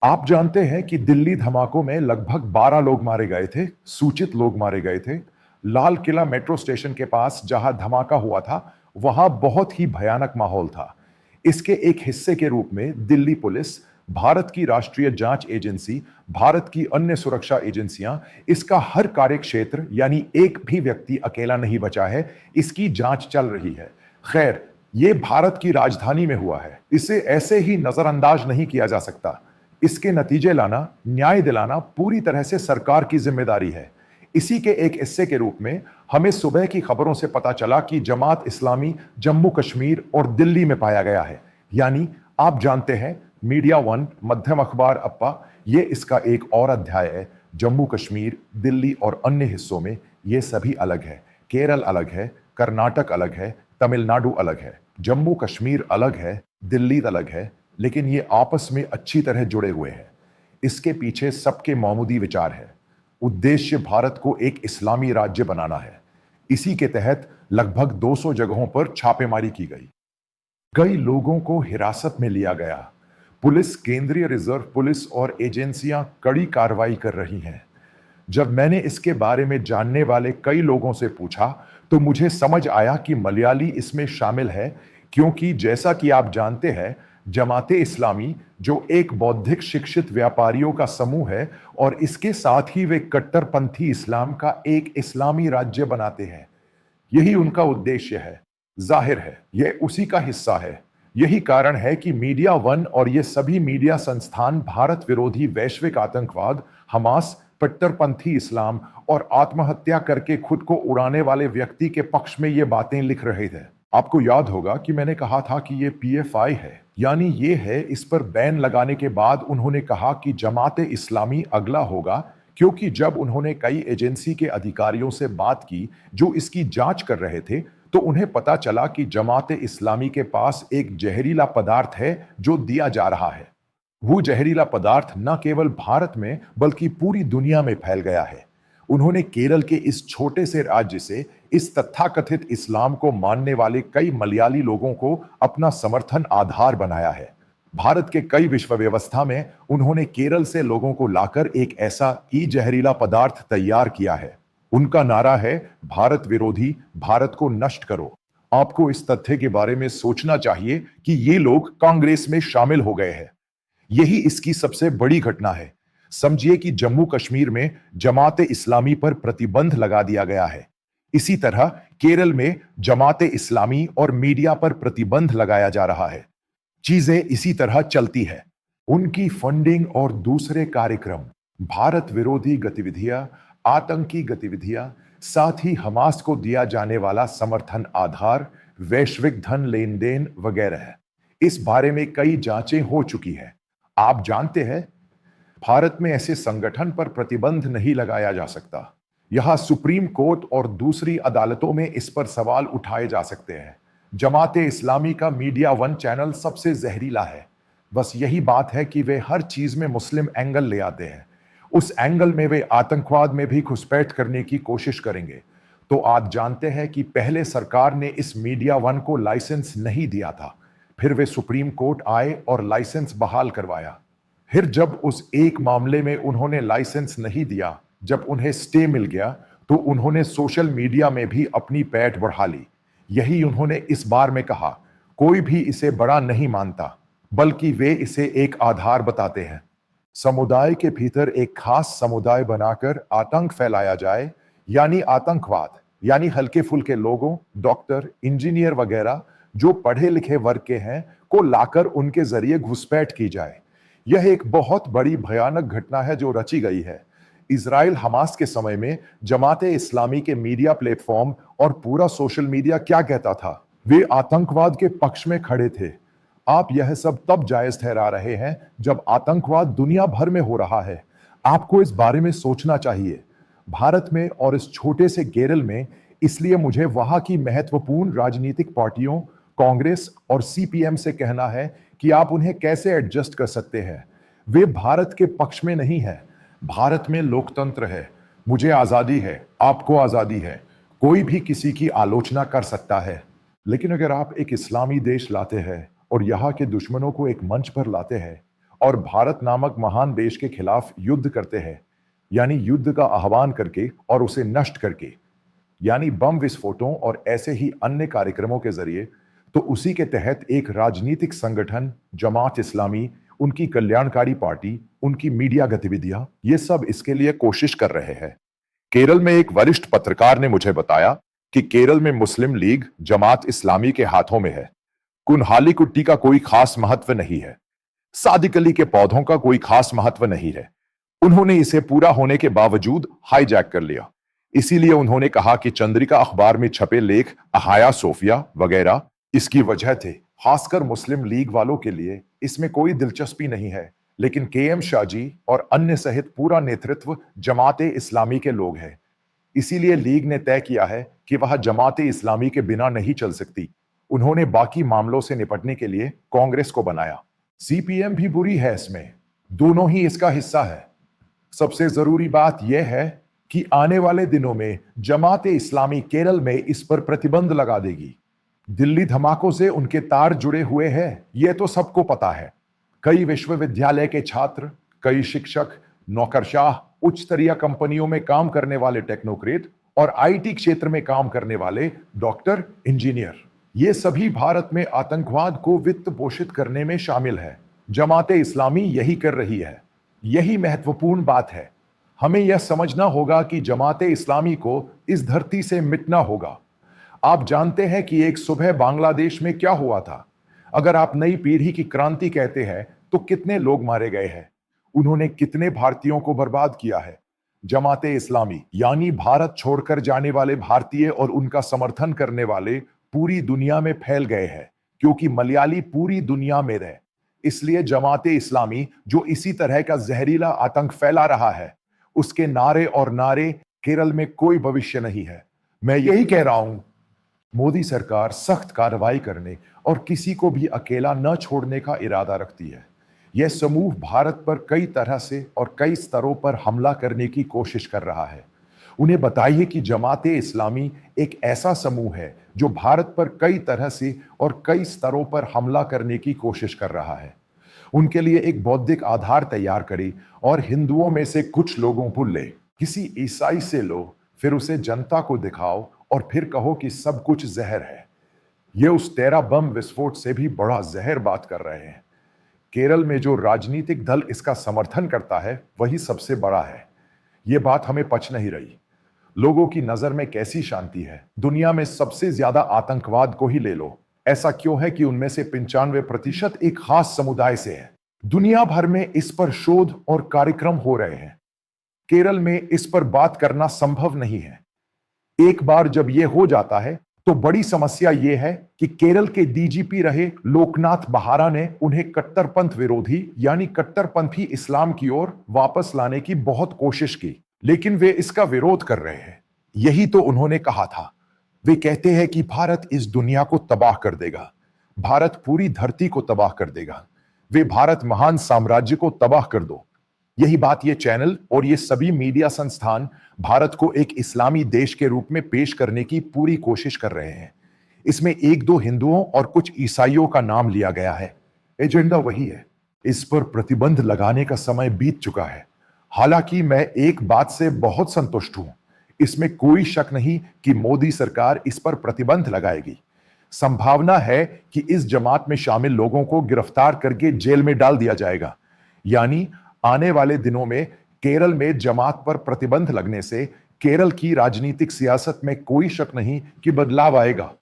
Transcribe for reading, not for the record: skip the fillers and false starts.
आप जानते हैं कि दिल्ली धमाकों में लगभग 12 लोग मारे गए थे, सूचित लोग मारे गए थे। लाल किला मेट्रो स्टेशन के पास जहां धमाका हुआ था, वहां बहुत ही भयानक माहौल था। इसके एक हिस्से के रूप में दिल्ली पुलिस, भारत की राष्ट्रीय जांच एजेंसी, भारत की अन्य सुरक्षा एजेंसियां, इसका हर कार्य क्षेत्र यानी एक भी व्यक्ति अकेला नहीं बचा है, इसकी जांच चल रही है। खैर, ये भारत की राजधानी में हुआ है, इसे ऐसे ही नजरअंदाज नहीं किया जा सकता। इसके नतीजे लाना, न्याय दिलाना पूरी तरह से सरकार की जिम्मेदारी है। इसी के एक हिस्से के रूप में हमें सुबह की खबरों से पता चला कि जमात इस्लामी जम्मू कश्मीर और दिल्ली में पाया गया है। यानी आप जानते हैं, मीडिया वन, मध्यम अखबार अप्पा, ये इसका एक और अध्याय है। जम्मू कश्मीर, दिल्ली और अन्य हिस्सों में ये सभी अलग है। केरल अलग है, कर्नाटक अलग है, तमिलनाडु अलग है, जम्मू कश्मीर अलग है, दिल्ली अलग है, लेकिन ये आपस में अच्छी तरह जुड़े हुए हैं। इसके पीछे सबके मामूदी विचार है। उद्देश्य भारत को एक इस्लामी राज्य बनाना है। इसी के तहत लगभग 200 जगहों पर छापेमारी की गई। कई लोगों को हिरासत में लिया गया। पुलिस, केंद्रीय रिजर्व पुलिस और एजेंसियां कड़ी कार्रवाई कर रही हैं। जब मैंने इसके बारे में जानने वाले कई लोगों से पूछा, तो मुझे समझ आया कि मलयाली इसमें शामिल है, क्योंकि जैसा कि आप जानते हैं, जमाते इस्लामी जो एक बौद्धिक शिक्षित व्यापारियों का समूह है और इसके साथ ही वे कट्टरपंथी इस्लाम का एक इस्लामी राज्य बनाते हैं। यही उनका उद्देश्य है। जाहिर है, यह उसी का हिस्सा है। यही कारण है कि मीडिया वन और ये सभी मीडिया संस्थान भारत विरोधी वैश्विक आतंकवाद, हमास, कट्टरपंथी इस्लाम और आत्महत्या करके खुद को उड़ाने वाले व्यक्ति के पक्ष में ये बातें लिख रहे थे। आपको याद होगा कि मैंने कहा था कि ये पीएफआई है, यानी ये है। इस पर बैन लगाने के बाद उन्होंने कहा कि जमाते इस्लामी अगला होगा, क्योंकि जब उन्होंने कई एजेंसी के अधिकारियों से बात की जो इसकी जांच कर रहे थे, तो उन्हें पता चला कि जमाते इस्लामी के पास एक जहरीला पदार्थ है जो दिया जा रहा है। वो जहरीला पदार्थ न केवल भारत में बल्कि पूरी दुनिया में फैल गया है। उन्होंने केरल के इस छोटे से राज्य से इस तथाकथित इस्लाम को मानने वाले कई मलयाली लोगों को अपना समर्थन आधार बनाया है। भारत के कई विश्व व्यवस्था में उन्होंने केरल से लोगों को लाकर एक ऐसा ई जहरीला पदार्थ तैयार किया है। उनका नारा है, भारत विरोधी, भारत को नष्ट करो। आपको इस तथ्य के बारे में सोचना चाहिए कि ये लोग कांग्रेस में शामिल हो गए हैं। यही इसकी सबसे बड़ी घटना है। समझिए कि जम्मू कश्मीर में जमाते इस्लामी पर प्रतिबंध लगा दिया गया है। इसी तरह केरल में जमाते इस्लामी और मीडिया पर प्रतिबंध लगाया जा रहा है। चीजें इसी तरह चलती है। उनकी फंडिंग और दूसरे कार्यक्रम, भारत विरोधी गतिविधियां, आतंकी गतिविधियां, साथ ही हमास को दिया जाने वाला समर्थन आधार, वैश्विक धन लेन देन वगैरह है। इस बारे में कई जांचें हो चुकी है। आप जानते हैं, भारत में ऐसे संगठन पर प्रतिबंध नहीं लगाया जा सकता। यहां सुप्रीम कोर्ट और दूसरी अदालतों में इस पर सवाल उठाए जा सकते हैं। जमाते इस्लामी का मीडिया वन चैनल सबसे जहरीला है। बस यही बात है कि वे हर चीज में मुस्लिम एंगल ले आते हैं। उस एंगल में वे आतंकवाद में भी घुसपैठ करने की कोशिश करेंगे। तो आप जानते हैं कि पहले सरकार ने इस मीडिया वन को लाइसेंस नहीं दिया था। फिर वे सुप्रीम कोर्ट आए और लाइसेंस बहाल करवाया। फिर जब उस एक मामले में उन्होंने लाइसेंस नहीं दिया, जब उन्हें स्टे मिल गया, तो उन्होंने सोशल मीडिया में भी अपनी पैठ बढ़ा ली। यही उन्होंने इस बार में कहा। कोई भी इसे बड़ा नहीं मानता, बल्कि वे इसे एक आधार बताते हैं। समुदाय के भीतर एक खास समुदाय बनाकर आतंक फैलाया जाए, यानी आतंकवाद, यानी हल्के फुल्के लोगों, डॉक्टर, इंजीनियर वगैरह जो पढ़े लिखे वर्ग के हैं को लाकर उनके जरिए घुसपैठ की जाए। यह एक बहुत बड़ी भयानक घटना है जो रची गई है। इजराइल हमास के समय में जमाते इस्लामी के मीडिया प्लेटफॉर्म और पूरा सोशल मीडिया क्या कहता था? वे आतंकवाद के पक्ष में खड़े थे। आप यह सब तब जायज ठहरा रहे हैं जब आतंकवाद दुनिया भर में हो रहा है। आपको इस बारे में सोचना चाहिए। भारत में और इस छोटे से केरल में, इसलिए मुझे वहां की महत्वपूर्ण राजनीतिक पार्टियों, कांग्रेस और सीपीएम से कहना है कि आप उन्हें कैसे एडजस्ट कर सकते हैं। वे भारत के पक्ष में नहीं है। भारत में लोकतंत्र है, मुझे आजादी है, आपको आजादी है, कोई भी किसी की आलोचना कर सकता है। लेकिन अगर आप एक इस्लामी देश लाते हैं और यहाँ के दुश्मनों को एक मंच पर लाते हैं और भारत नामक महान देश के खिलाफ युद्ध करते हैं, यानी युद्ध का आह्वान करके और उसे नष्ट करके, यानी बम विस्फोटों और ऐसे ही अन्य कार्यक्रमों के जरिए, तो उसी के तहत एक राजनीतिक संगठन जमात इस्लामी, उनकी कल्याणकारी पार्टी, उनकी मीडिया गतिविधियां, ये सब इसके लिए कोशिश कर रहे हैं। केरल में एक वरिष्ठ पत्रकार ने मुझे बताया कि केरल में मुस्लिम लीग जमात इस्लामी के हाथों में है। कुनहाली कुट्टी का कोई खास महत्व नहीं है, सादिक अली के पौधों का कोई खास महत्व नहीं है। उन्होंने इसे पूरा होने के बावजूद हाईजैक कर लिया। इसीलिए उन्होंने कहा कि चंद्रिका अखबार में छपे लेख अहाया सोफिया वगैरह इसकी वजह थे। खासकर मुस्लिम लीग वालों के लिए इसमें कोई दिलचस्पी नहीं है, लेकिन केएम शाहजी और अन्य सहित पूरा नेतृत्व जमाते इस्लामी के लोग हैं। इसीलिए लीग ने तय किया है कि वह जमाते इस्लामी के बिना नहीं चल सकती। उन्होंने बाकी मामलों से निपटने के लिए कांग्रेस को बनाया। सीपीएम भी बुरी है इसमें, दोनों ही इसका हिस्सा है। सबसे जरूरी बात यह है कि आने वाले दिनों में जमाते इस्लामी केरल में इस पर प्रतिबंध लगा देगी। दिल्ली धमाकों से उनके तार जुड़े हुए हैं, यह तो सबको पता है। कई विश्वविद्यालय के छात्र, कई शिक्षक, नौकरशाह, उच्च स्तरीय कंपनियों में काम करने वाले टेक्नोक्रेट और आईटी क्षेत्र में काम करने वाले डॉक्टर, इंजीनियर, ये सभी भारत में आतंकवाद को वित्त पोषित करने में शामिल है। जमाते इस्लामी यही कर रही है। यही महत्वपूर्ण बात है। हमें यह समझना होगा कि जमाते इस्लामी को इस धरती से मिटना होगा। आप जानते हैं कि एक सुबह बांग्लादेश में क्या हुआ था। अगर आप नई पीढ़ी की क्रांति कहते हैं तो कितने लोग मारे गए हैं, उन्होंने कितने भारतीयों को बर्बाद किया है। जमाते इस्लामी यानी भारत छोड़कर जाने वाले भारतीय और उनका समर्थन करने वाले पूरी दुनिया में फैल गए हैं, क्योंकि मलयाली पूरी दुनिया में रहे। इसलिए जमाते इस्लामी जो इसी तरह का जहरीला आतंक फैला रहा है, उसके नारे और नारे केरल में कोई भविष्य नहीं है। मैं यही कह रहा हूं, मोदी सरकार सख्त कार्रवाई करने और किसी को भी अकेला न छोड़ने का इरादा रखती है। यह समूह भारत पर कई तरह से और कई स्तरों पर हमला करने की कोशिश कर रहा है। उन्हें बताइए कि जमाते इस्लामी एक ऐसा समूह है जो भारत पर कई तरह से और कई स्तरों पर हमला करने की कोशिश कर रहा है। उनके लिए एक बौद्धिक आधार तैयार करें और हिंदुओं में से कुछ लोगों को ले, किसी ईसाई से लो, फिर उसे जनता को दिखाओ और फिर कहो कि सब कुछ जहर है। ये उस 13 बम विस्फोट से भी बड़ा जहर बात कर रहे हैं। केरल में जो राजनीतिक दल इसका समर्थन करता है वही सबसे बड़ा है। ये बात हमें पच नहीं रही। लोगों की नजर में कैसी शांति है। दुनिया में सबसे ज्यादा आतंकवाद को ही ले लो। ऐसा क्यों है कि उनमें से 95% एक खास समुदाय से है। दुनिया भर में इस पर शोध और कार्यक्रम हो रहे हैं। केरल में इस पर बात करना संभव नहीं है। एक बार जब यह हो जाता है तो बड़ी समस्या यह है कि केरल के डीजीपी रहे लोकनाथ बहारा ने उन्हें कट्टरपंथ विरोधी यानी कट्टरपंथी इस्लाम की ओर वापस लाने की बहुत कोशिश की, लेकिन वे इसका विरोध कर रहे हैं। यही तो उन्होंने कहा था। वे कहते हैं कि भारत इस दुनिया को तबाह कर देगा, भारत पूरी धरती को तबाह कर देगा। वे भारत महान साम्राज्य को तबाह कर दो। यही बात ये चैनल और ये सभी मीडिया संस्थान भारत को एक इस्लामी देश के रूप में पेश करने की पूरी कोशिश कर रहे हैं। इसमें 1-2 हिंदुओं और कुछ ईसाइयों का नाम लिया गया है। एजेंडा वही है। इस पर प्रतिबंध लगाने का समय बीत चुका है। हालांकि मैं एक बात से बहुत संतुष्ट हूं, इसमें कोई शक नहीं कि मोदी सरकार इस पर प्रतिबंध लगाएगी। संभावना है कि इस जमात में शामिल लोगों को गिरफ्तार करके जेल में डाल दिया जाएगा। यानी आने वाले दिनों में केरल में जमात पर प्रतिबंध लगने से केरल की राजनीतिक सियासत में कोई शक नहीं कि बदलाव आएगा।